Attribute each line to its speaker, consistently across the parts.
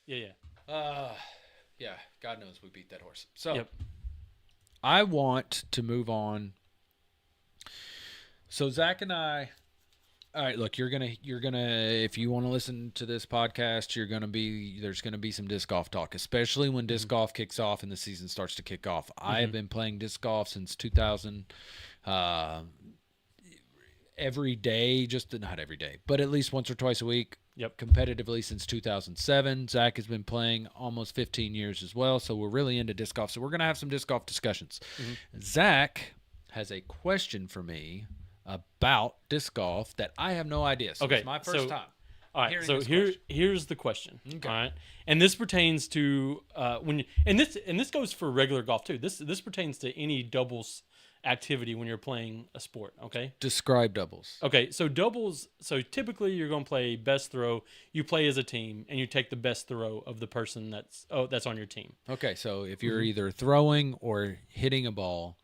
Speaker 1: Yeah, God knows we beat that horse. So
Speaker 2: Yep.
Speaker 1: I want to move on. So Zach and I, all right, look, you're gonna if you want to listen to this podcast, there's gonna be some disc golf talk, especially when disc golf kicks off and the season starts to kick off. I have been playing disc golf since 2000. Every day, just not every day, but at least once or twice a week.
Speaker 2: Yep.
Speaker 1: Competitively since 2007. Zach has been playing almost 15 years as well, so we're really into disc golf. So we're going to have some disc golf discussions. Zach has a question for me about disc golf that I have no idea. So it's my first time.
Speaker 2: All right, so here's the question. Okay. All right, and this pertains to this goes for regular golf too. This pertains to any doubles activity when you're playing a sport. Okay.
Speaker 1: Describe doubles.
Speaker 2: Okay, so doubles. So typically you're going to play best throw. You play as a team, and you take the best throw of the person that's on your team.
Speaker 1: Okay, so if you're either throwing or hitting a ball,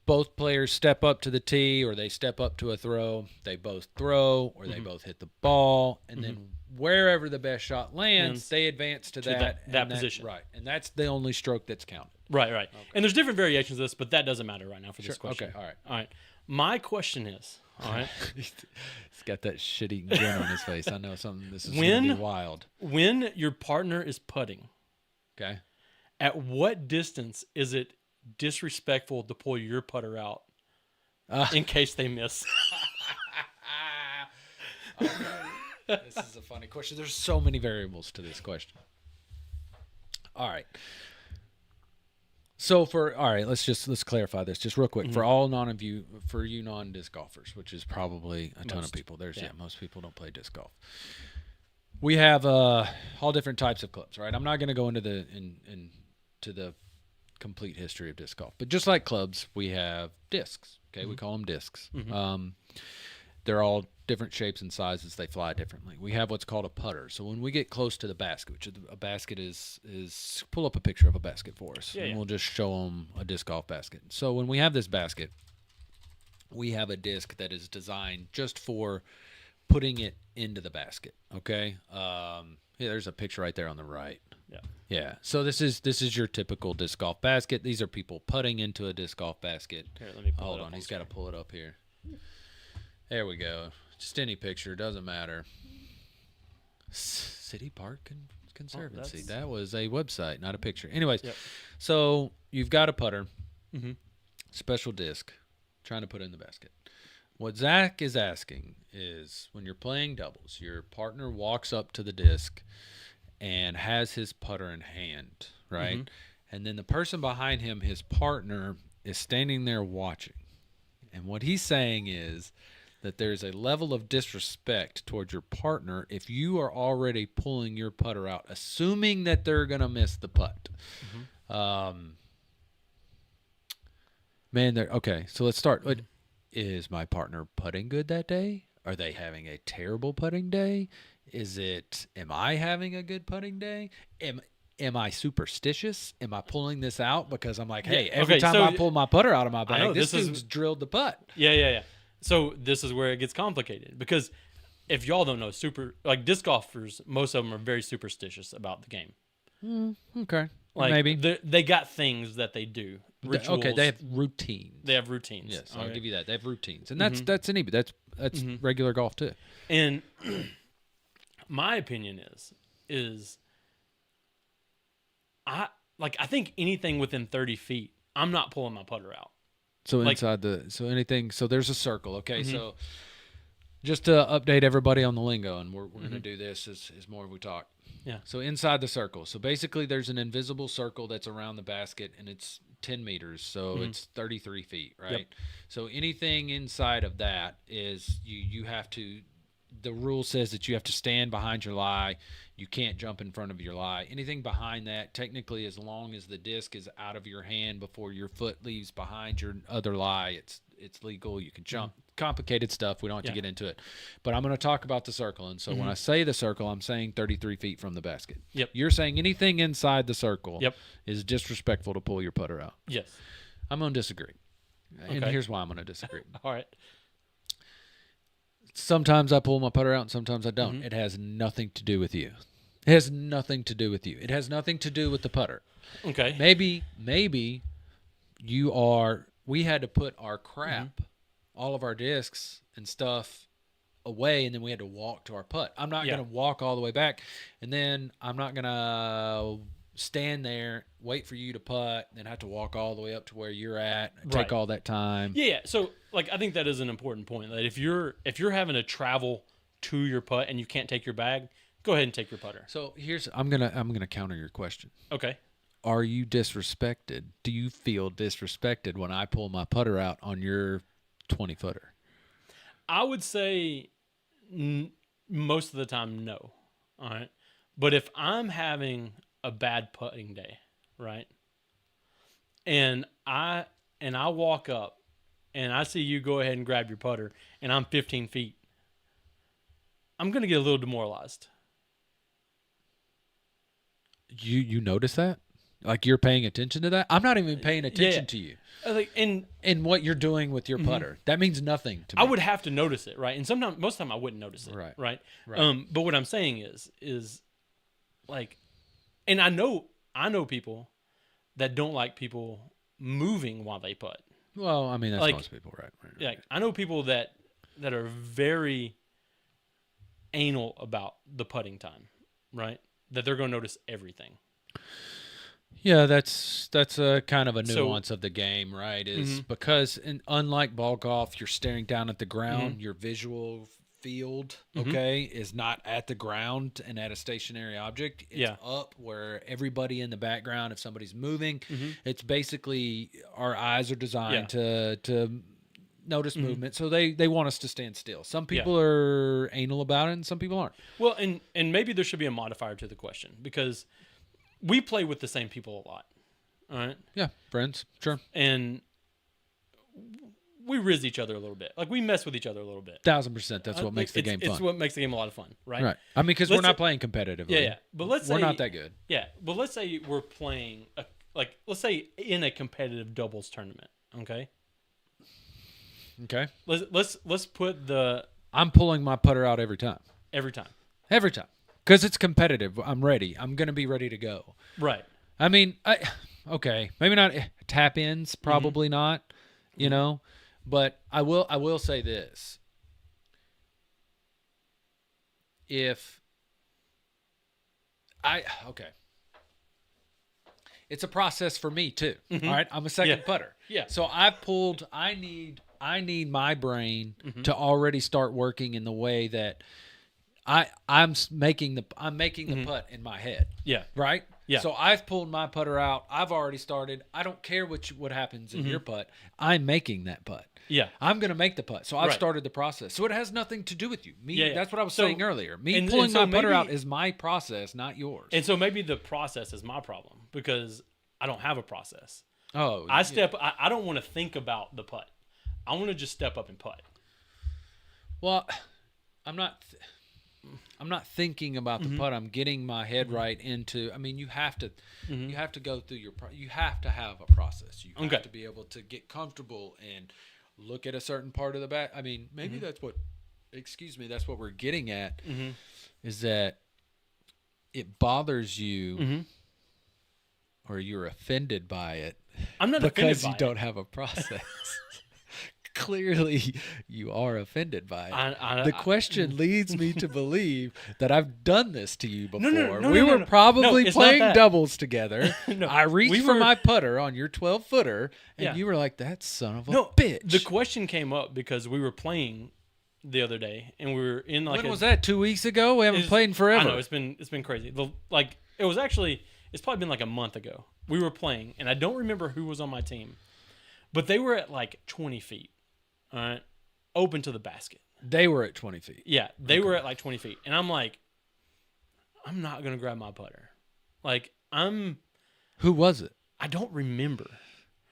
Speaker 1: both players step up to the tee, or they step up to a throw. They both throw, or they both hit the ball, and then wherever the best shot lands, they advance to that
Speaker 2: position.
Speaker 1: Right, and that's the only stroke that's counted.
Speaker 2: Right. Okay. And there's different variations of this, but that doesn't matter right now for this question.
Speaker 1: Okay, all
Speaker 2: right. My question is, all right.
Speaker 1: He's got that shitty grin on his face. I know this is going to be wild.
Speaker 2: When your partner is putting,
Speaker 1: okay,
Speaker 2: at what distance is it disrespectful to pull your putter out in case they miss?
Speaker 1: This is a funny question. There's so many variables to this question. All right. So let's clarify this just real quick for all you non-disc golfers, which is probably a ton of people. Most people don't play disc golf. We have all different types of clubs, right? I'm not going to go into the complete history of disc golf, but just like clubs, we have discs. Okay, we call them discs. They're all different shapes and sizes. They fly differently. We have what's called a putter. So when we get close to the basket, which a basket is pull up a picture of a basket for us, and we'll just show them a disc golf basket. So when we have this basket, we have a disc that is designed just for putting it into the basket. Okay. There's a picture right there on the right. Yeah. So this is your typical disc golf basket. These are people putting into a disc golf basket.
Speaker 2: Here, let me pull
Speaker 1: Hold
Speaker 2: it up
Speaker 1: on. He's got to pull it up here. There we go. Just any picture, doesn't matter. City Park Conservancy. That was a website, not a picture. Anyways, so you've got a putter, special disc, trying to put it in the basket. What Zach is asking is when you're playing doubles, your partner walks up to the disc and has his putter in hand, right? And then the person behind him, his partner, is standing there watching. And what he's saying is that there's a level of disrespect towards your partner if you are already pulling your putter out, assuming that they're going to miss the putt. Okay, so let's start. Is my partner putting good that day? Are they having a terrible putting day? Am I having a good putting day? Am I superstitious? Am I pulling this out because I'm like, hey, every time I pull my putter out of my bag, this dude's drilled the putt.
Speaker 2: Yeah. So this is where it gets complicated because if y'all don't know, disc golfers, most of them are very superstitious about the game.
Speaker 1: Okay.
Speaker 2: Maybe they got things that they do. Rituals.
Speaker 1: Okay, they have routines.
Speaker 2: Yes,
Speaker 1: I'll give you that. They have routines, and that's that's regular golf too.
Speaker 2: And my opinion is I think anything within 30 feet, I'm not pulling my putter out.
Speaker 1: So so there's a circle. Okay, so just to update everybody on the lingo, and we're going to do this as more we talk.
Speaker 2: Yeah.
Speaker 1: So inside the circle. So basically there's an invisible circle that's around the basket, and it's 10 meters. So it's 33 feet, right?
Speaker 2: Yep.
Speaker 1: So anything inside of that is you have to, the rule says that you have to stand behind your lie. You can't jump in front of your lie. Anything behind that, technically, as long as the disc is out of your hand before your foot leaves behind your other lie, it's legal. You can jump. Complicated stuff. We don't have to get into it. But I'm going to talk about the circle. And so when I say the circle, I'm saying 33 feet from the basket.
Speaker 2: Yep.
Speaker 1: You're saying anything inside the circle is disrespectful to pull your putter out.
Speaker 2: Yes.
Speaker 1: I'm going to disagree. And here's why I'm going to disagree.
Speaker 2: All right.
Speaker 1: sometimes I pull my putter out and sometimes I don't. It has nothing to do with you. It has nothing to do with you. It has nothing to do with the putter.
Speaker 2: Okay.
Speaker 1: Maybe you are. We had to put our crap, all of our discs and stuff away, and then we had to walk to our putt. I'm not going to walk all the way back, and then I'm not going to stand there, wait for you to putt, then have to walk all the way up to where you're at, take all that time.
Speaker 2: Yeah. So, like, I think that is an important point. That if you're having to travel to your putt and you can't take your bag, go ahead and take your putter.
Speaker 1: So I'm gonna counter your question.
Speaker 2: Okay.
Speaker 1: Are you disrespected? Do you feel disrespected when I pull my putter out on your 20-footer?
Speaker 2: I would say most of the time, no. All right. But if I'm having a bad putting day, right, and I walk up and I see you go ahead and grab your putter and I'm 15 feet, I'm going to get a little demoralized.
Speaker 1: You notice that? Like you're paying attention to that? I'm not even paying attention to you.
Speaker 2: Like in
Speaker 1: what you're doing with your putter. That means nothing to me.
Speaker 2: I would have to notice it, right? And most of the time I wouldn't notice it, right? But what I'm saying is like, and I know people that don't like people moving while they putt.
Speaker 1: Well, I mean that's like, most people, right?
Speaker 2: Yeah, I know people that are very anal about the putting time, right? That they're going to notice everything.
Speaker 1: Yeah, that's a kind of a nuance of the game, right? Is because unlike ball golf, you're staring down at the ground. Your visual field, is not at the ground and at a stationary object. It's up where everybody in the background, if somebody's moving, it's basically our eyes are designed to notice movement. So they want us to stand still. Some people are anal about it and some people aren't.
Speaker 2: Well, and maybe there should be a modifier to the question because we play with the same people a lot. All right?
Speaker 1: Yeah, friends, sure.
Speaker 2: And we riz each other a little bit. Like we mess with each other a little bit.
Speaker 1: 1,000%. That's what makes the game fun.
Speaker 2: It's what makes the game a lot of fun, right?
Speaker 1: Right. I mean, because we're not playing competitively.
Speaker 2: Yeah. But let's say
Speaker 1: we're not that good.
Speaker 2: Yeah. But let's say we're playing let's say in a competitive doubles tournament. Okay.
Speaker 1: Okay.
Speaker 2: Let's put the.
Speaker 1: I'm pulling my putter out every time.
Speaker 2: Every time.
Speaker 1: Because it's competitive. I'm ready. I'm going to be ready to go.
Speaker 2: Right.
Speaker 1: I mean, okay, maybe not tap ins, probably not, you know, but I will say this. It's a process for me too. All right. I'm a second putter.
Speaker 2: Yeah.
Speaker 1: So I need my brain to already start working in the way that I'm making the putt in my head.
Speaker 2: Yeah.
Speaker 1: Right?
Speaker 2: Yeah.
Speaker 1: So I've pulled my putter out. I've already started. I don't care what happens in your putt. I'm making that putt.
Speaker 2: Yeah.
Speaker 1: I'm going to make the putt. So I've started the process. So it has nothing to do with you. That's what I was saying earlier. Pulling my putter out is my process, not yours.
Speaker 2: And so maybe the process is my problem because I don't have a process.
Speaker 1: Oh.
Speaker 2: I don't want to think about the putt. I want to just step up and putt.
Speaker 1: Well, I'm not thinking about the putt. I'm getting my head right into. I mean, you have to go through you have to have a process. You have to be able to get comfortable and look at a certain part of the back. I mean, maybe that's what we're getting at is that it bothers you or you're offended by it.
Speaker 2: I'm not
Speaker 1: because
Speaker 2: offended by
Speaker 1: you don't have a process. Clearly, you are offended by it. The question leads me to believe that I've done this to you before.
Speaker 2: No,
Speaker 1: we were probably playing doubles together.
Speaker 2: No,
Speaker 1: I reached for my putter on your 12-footer, and you were like, that son of a bitch.
Speaker 2: The question came up because we were playing the other day, and we were in like
Speaker 1: when was that, 2 weeks ago? We haven't played in forever.
Speaker 2: I know, it's been crazy. It's probably been like a month ago. We were playing, and I don't remember who was on my team, but they were at like 20 feet. All right, open to the basket.
Speaker 1: They were at 20 feet.
Speaker 2: Yeah, they were at like 20 feet. And I'm like, I'm not going to grab my putter. Like,
Speaker 1: Who was it?
Speaker 2: I don't remember.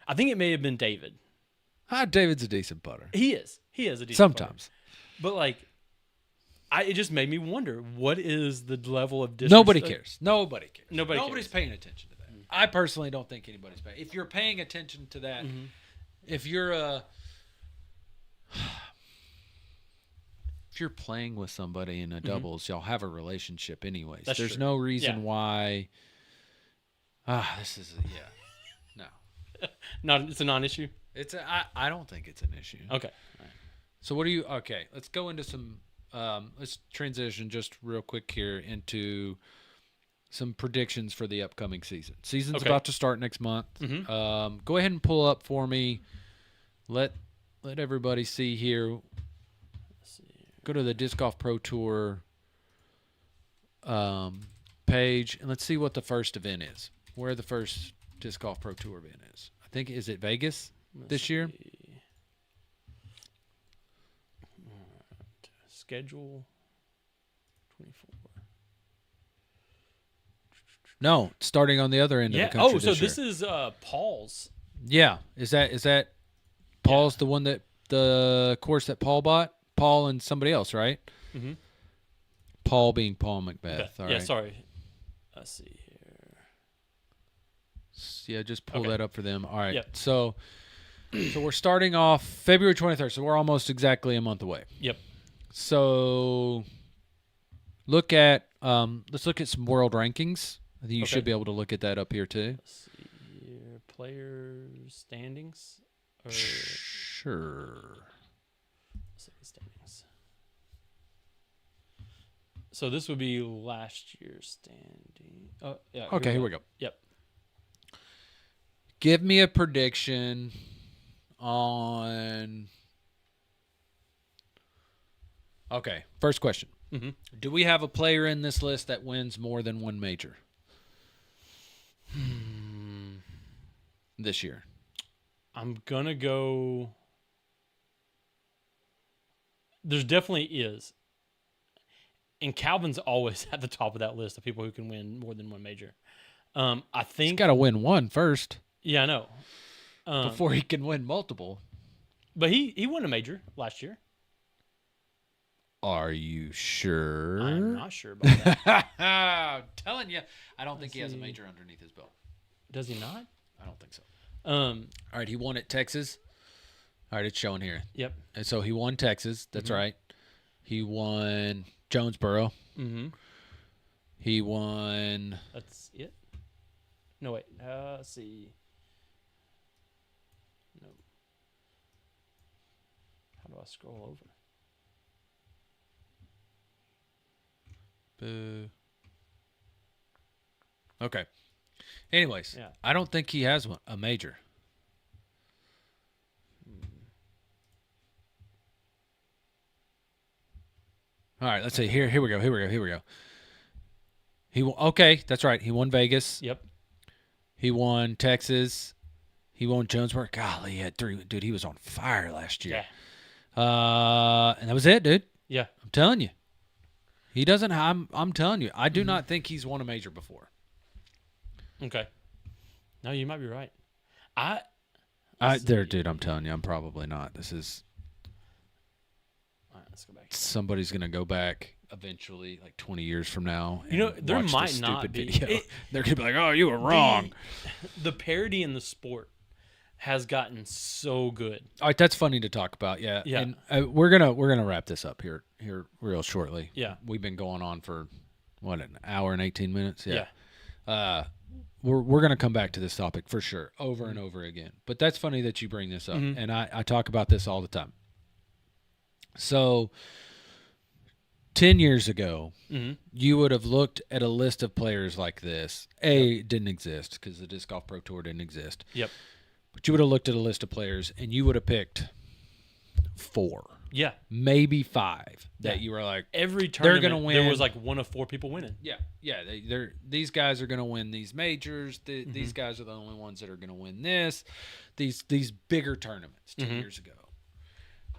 Speaker 2: I think it may have been David.
Speaker 1: David's a decent putter.
Speaker 2: He is a decent
Speaker 1: Sometimes.
Speaker 2: putter. But, like, it just made me wonder, what is the level of disrespect?
Speaker 1: Nobody cares. Nobody's paying attention to that. I personally don't think anybody's paying. If you're paying attention to that, if you're if you're playing with somebody in a doubles, y'all have a relationship anyways.
Speaker 2: That's
Speaker 1: There's
Speaker 2: true.
Speaker 1: no reason why. This is no.
Speaker 2: It's a non-issue.
Speaker 1: I don't think it's an issue.
Speaker 2: Okay. All right.
Speaker 1: So okay, let's go into some let's transition just real quick here into some predictions for the upcoming season. Season's about to start next month. Go ahead and pull up for me. Let everybody see here.
Speaker 2: Let's see.
Speaker 1: Go to the Disc Golf Pro Tour page and let's see what the first event is. Where the first Disc Golf Pro Tour event is. I think is it Vegas this year?
Speaker 2: Schedule 24.
Speaker 1: No, starting on the other end of the country.
Speaker 2: Oh, so this is Paul's.
Speaker 1: Yeah. Is that Paul's the one that the course that Paul bought? Paul and somebody else, right?
Speaker 2: Mm-hmm.
Speaker 1: Paul being Paul Macbeth. All right.
Speaker 2: Sorry. Let's see here.
Speaker 1: Yeah, just pull that up for them. All right.
Speaker 2: Yep.
Speaker 1: So we're starting off February 23rd. So we're almost exactly a month away.
Speaker 2: Yep.
Speaker 1: So let's look at some world rankings. I think you should be able to look at that up here too.
Speaker 2: Let's see here. Players standings.
Speaker 1: Sure.
Speaker 2: Let's see the standings. So this would be last year's standing. Oh, yeah.
Speaker 1: Okay, here we go.
Speaker 2: Yep.
Speaker 1: Give me a prediction on. Okay, first question.
Speaker 2: Mm-hmm.
Speaker 1: Do we have a player in this list that wins more than one major this year?
Speaker 2: I'm going to go. There's definitely is. And Calvin's always at the top of that list of people who can win more than one major. I think.
Speaker 1: He's got to win one first.
Speaker 2: Yeah, I know.
Speaker 1: Before he can win multiple.
Speaker 2: But he won a major last year.
Speaker 1: Are you sure?
Speaker 2: I'm not sure about that.
Speaker 1: I'm telling you, I don't think he has a major underneath his belt.
Speaker 2: Does he not?
Speaker 1: I don't think so.
Speaker 2: All
Speaker 1: right, he won at Texas. All right, it's showing here.
Speaker 2: Yep.
Speaker 1: And so he won Texas. That's right. He won Jonesboro.
Speaker 2: Mm-hmm.
Speaker 1: He won.
Speaker 2: That's it. No, wait. Let's see. No. How do I scroll over?
Speaker 1: Boo. Okay. Anyways,
Speaker 2: yeah.
Speaker 1: I don't think he has a major. All right, let's see. Here we go. Okay, that's right. He won Vegas.
Speaker 2: Yep.
Speaker 1: He won Texas. He won Jonesboro. Golly, he had 3. Dude, he was on fire last year.
Speaker 2: Yeah.
Speaker 1: And that was it, dude.
Speaker 2: Yeah.
Speaker 1: I'm telling you. He doesn't. I'm telling you. I do not think he's won a major before.
Speaker 2: Okay. No, you might be right.
Speaker 1: Dude, I'm telling you, I'm probably not. This is.
Speaker 2: All right, let's go back.
Speaker 1: Somebody's gonna go back eventually, like 20 years from now.
Speaker 2: You know,
Speaker 1: and
Speaker 2: there
Speaker 1: watch
Speaker 2: might
Speaker 1: this
Speaker 2: not
Speaker 1: stupid
Speaker 2: be.
Speaker 1: video. They're gonna be like, "Oh, you were wrong."
Speaker 2: The parody in the sport has gotten so good.
Speaker 1: All right, that's funny to talk about. Yeah.
Speaker 2: Yeah.
Speaker 1: And we're gonna wrap this up here real shortly.
Speaker 2: Yeah.
Speaker 1: We've been going on for an hour and 18 minutes.
Speaker 2: Yeah.
Speaker 1: We're gonna come back to this topic for sure, over and over again. But that's funny that you bring this up, and I talk about this all the time. So, 10 years ago, you would have looked at a list of players like this. It didn't exist because the Disc Golf Pro Tour didn't exist.
Speaker 2: Yep.
Speaker 1: But you would have looked at a list of players, and you would have picked 4.
Speaker 2: Yeah.
Speaker 1: Maybe 5 that you were like,
Speaker 2: every tournament
Speaker 1: they're gonna win.
Speaker 2: There was like one of 4 people winning.
Speaker 1: Yeah. These guys are going to win these majors. These guys are the only ones that are going to win this. These bigger tournaments 10 years ago.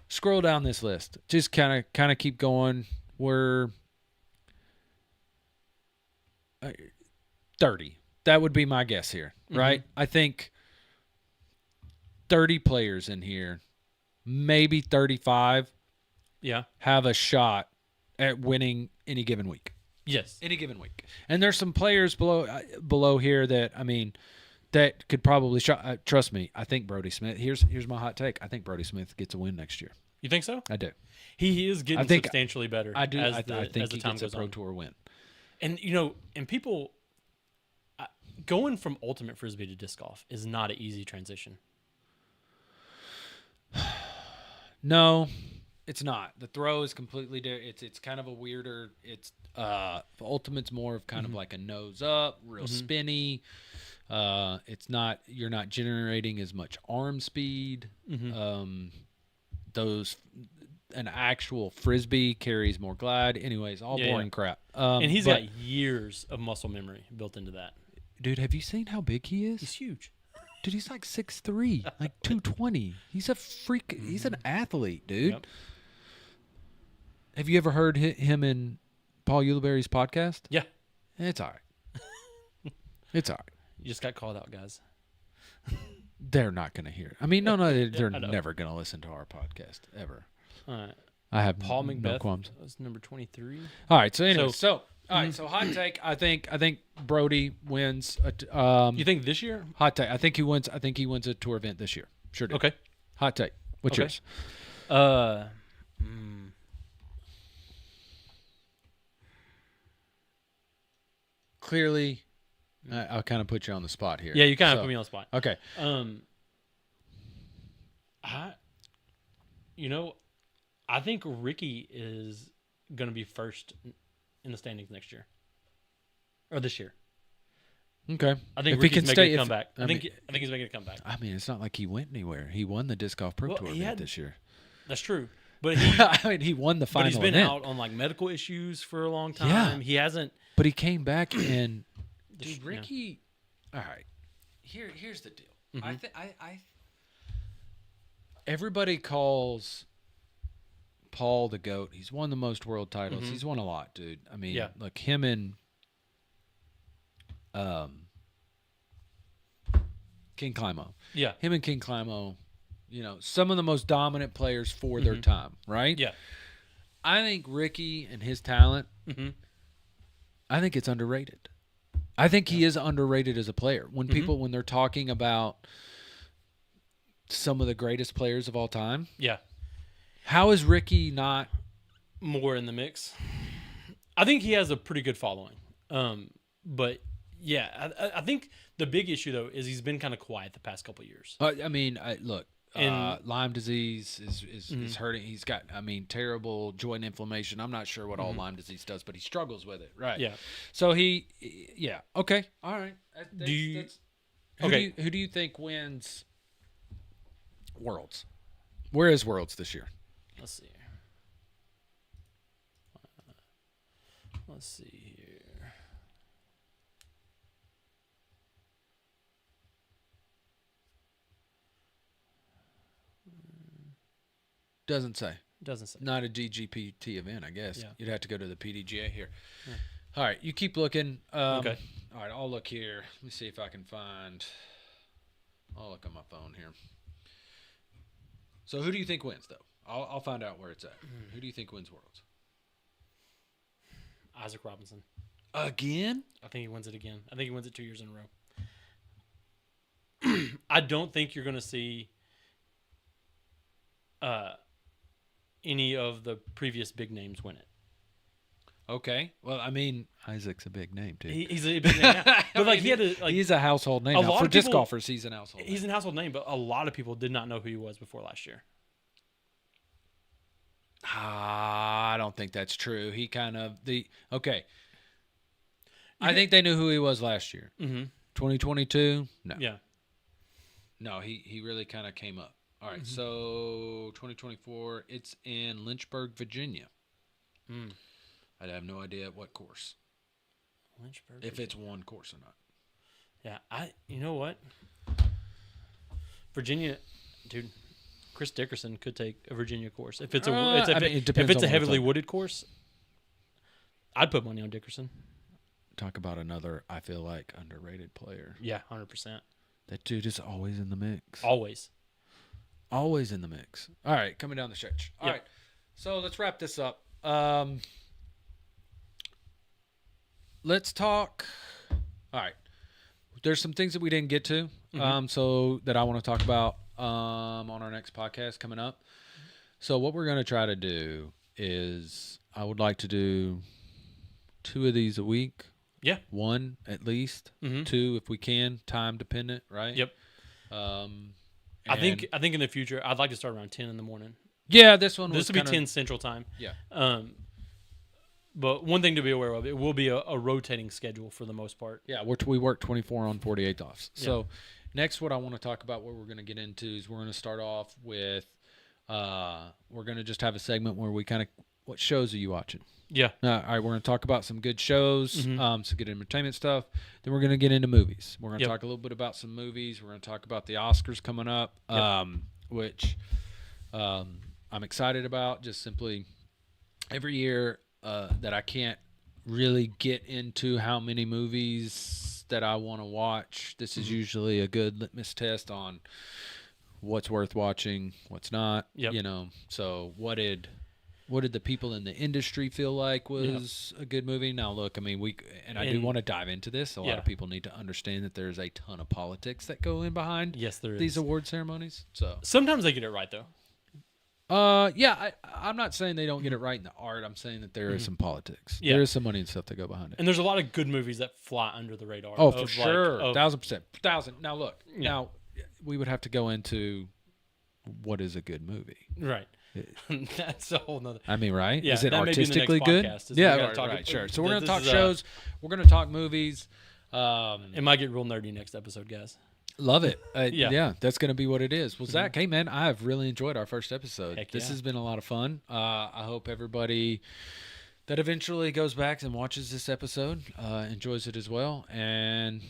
Speaker 1: Scroll down this list. Just kind of keep going. We're 30. That would be my guess here, right? I think 30 players in here, maybe 35, have a shot at winning any given week.
Speaker 2: Yes.
Speaker 1: Any given week. And there's some players below here that, I mean, that could probably trust me. I think Brody Smith. Here's my hot take. I think Brody Smith gets a win next year.
Speaker 2: You think so?
Speaker 1: I do.
Speaker 2: He is getting substantially better.
Speaker 1: I do.
Speaker 2: As
Speaker 1: I think
Speaker 2: as the
Speaker 1: he
Speaker 2: time
Speaker 1: gets a
Speaker 2: goes
Speaker 1: Pro
Speaker 2: on.
Speaker 1: Tour win.
Speaker 2: And and people going from ultimate frisbee to disc golf is not an easy transition.
Speaker 1: No, it's not. The throw is completely different. It's kind of a weirder. It's ultimate's more of kind of like a nose up, real spinny. It's not. You're not generating as much arm speed. An actual frisbee carries more glide. Anyways, all boring crap.
Speaker 2: And he's got years of muscle memory built into that.
Speaker 1: Dude, have you seen how big he is?
Speaker 2: He's huge.
Speaker 1: Dude, he's like 6'3", like 220. He's a freak. He's an athlete, dude.
Speaker 2: Yep.
Speaker 1: Have you ever heard him in Paul Ulibarri's podcast?
Speaker 2: Yeah.
Speaker 1: It's all right. It's all right.
Speaker 2: You just got called out, guys.
Speaker 1: They're not going to hear it. I mean, no, they're never going to listen to our podcast, ever.
Speaker 2: All right.
Speaker 1: I have
Speaker 2: Paul
Speaker 1: no
Speaker 2: Macbeth
Speaker 1: qualms.
Speaker 2: was number 23.
Speaker 1: All right, so anyway, so hot take. I think Brody wins.
Speaker 2: You think this year?
Speaker 1: Hot take. I think he wins a tour event this year. Sure do.
Speaker 2: Okay.
Speaker 1: Hot take. What's yours? Clearly, I'll kind of put you on the spot here.
Speaker 2: Yeah, you kind of put me on the spot.
Speaker 1: Okay.
Speaker 2: I think Ricky is going to be first in the standings next year. Or this year.
Speaker 1: Okay.
Speaker 2: I think Ricky's making a comeback. I think he's making a comeback.
Speaker 1: I mean, it's not like he went anywhere. He won the Disc Golf Pro Tour event this year.
Speaker 2: That's true. But
Speaker 1: he won the final
Speaker 2: event. But he's been
Speaker 1: event.
Speaker 2: out on like medical issues for a long time.
Speaker 1: Yeah.
Speaker 2: He hasn't.
Speaker 1: But he came back and dude, Ricky. Yeah. All right. Here's the deal. I everybody calls Paul the GOAT. He's won the most world titles. He's won a lot, dude. I mean, look, him and King Climo. Yeah. Him and King Climo, some of the most dominant players for their time, right?
Speaker 2: Yeah.
Speaker 1: I think Ricky and his talent, I think it's underrated. I think he is underrated as a player. When when they're talking about some of the greatest players of all time.
Speaker 2: Yeah.
Speaker 1: How is Ricky not
Speaker 2: more in the mix? I think he has a pretty good following. But yeah, I think the big issue though is he's been kind of quiet the past couple of years.
Speaker 1: I mean, look, Lyme disease is hurting. He's got, terrible joint inflammation. I'm not sure what all Lyme disease does, but he struggles with it. Right.
Speaker 2: Yeah.
Speaker 1: So okay. All right. Who do you think wins Worlds? Where is Worlds this year?
Speaker 2: Let's see. Let's see here.
Speaker 1: Doesn't say.
Speaker 2: Doesn't say.
Speaker 1: Not a GGPT event, I guess.
Speaker 2: Yeah.
Speaker 1: You'd have to go to the PDGA here. Yeah. All right, you keep looking.
Speaker 2: Okay.
Speaker 1: All right, I'll look here. Let me see if I can find. I'll look on my phone here. So who do you think wins, though? I'll find out where it's at. Who do you think wins Worlds?
Speaker 2: Isaac Robinson.
Speaker 1: Again?
Speaker 2: I think he wins it again. I think he wins it 2 years in a row. I don't think you're going to see any of the previous big names win it.
Speaker 1: Okay. Well, Isaac's a big name too.
Speaker 2: He's a big name, yeah. But
Speaker 1: he's a household name. For disc golfers, he's an household name.
Speaker 2: He's a household name, but a lot of people did not know who he was before last year.
Speaker 1: I don't think that's true. He kind of okay. I think they knew who he was last year. 2022, no.
Speaker 2: Yeah.
Speaker 1: No, he really kind of came up. All right, so 2024, it's in Lynchburg, Virginia. I have no idea what course.
Speaker 2: Lynchburg,
Speaker 1: if it's one course or not.
Speaker 2: Yeah, you know what? Virginia, dude. Chris Dickerson could take a Virginia course if it's a heavily wooded course. I'd put money on Dickerson.
Speaker 1: Talk about another, I feel like, underrated player.
Speaker 2: Yeah, 100%.
Speaker 1: That dude is always in the mix.
Speaker 2: Always
Speaker 1: in the mix. All right, coming down the stretch. All right, so let's wrap this up. Let's talk. All right, there's some things that we didn't get to, so that I want to talk about on our next podcast coming up. So what we're going to try to do is I would like to do 2 of these a week.
Speaker 2: Yeah.
Speaker 1: 1 at least. 2 if we can, time dependent, right?
Speaker 2: Yep. I think in the future I'd like to start around 10 in the morning.
Speaker 1: Yeah, this will
Speaker 2: be 10 Central Time.
Speaker 1: Yeah.
Speaker 2: But one thing to be aware of, it will be a rotating schedule for the most part.
Speaker 1: Yeah, we work 24 on 48 off. So next what I want to talk about, what we're going to get into is we're going to start off with we're going to just have a segment where we kind of, what shows are you watching?
Speaker 2: Yeah.
Speaker 1: All right, we're going to talk about some good shows, some good entertainment stuff. Then we're going to get into movies. We're going to talk a little bit about some movies. We're going to talk about the Oscars coming up, which I'm excited about. Just simply every year that I can't really get into how many movies that I want to watch. This is usually a good litmus test on what's worth watching, what's not.
Speaker 2: Yep.
Speaker 1: You know, so what did the people in the industry feel like was a good movie? Now, look, I mean, I do want to dive into this. A lot of people need to understand that there's a ton of politics that go in behind these award ceremonies. So
Speaker 2: sometimes they get it right, though.
Speaker 1: I'm not saying they don't get it right in the art. I'm saying that there is some politics. Yeah. There is some money and stuff that go behind it.
Speaker 2: And there's a lot of good movies that fly under the radar.
Speaker 1: Oh, for sure. 1,000%. Now, look. Yeah. Now, we would have to go into what is a good movie.
Speaker 2: Right. That's a whole nother.
Speaker 1: I mean, right?
Speaker 2: Yeah,
Speaker 1: is it artistically good?
Speaker 2: Yeah,
Speaker 1: right, sure. So we're going to talk shows. We're going to talk movies.
Speaker 2: It might get real nerdy next episode, guys.
Speaker 1: Love it. Yeah, that's going to be what it is. Well, Zach, hey, man, I've really enjoyed our first episode. This has been a lot of fun. I hope everybody that eventually goes back and watches this episode enjoys it as well. And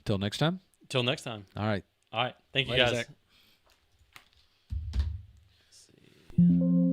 Speaker 1: till next time.
Speaker 2: Till next time.
Speaker 1: All right.
Speaker 2: Thank you,
Speaker 1: Later,
Speaker 2: guys.
Speaker 1: Zach.
Speaker 2: Let's see.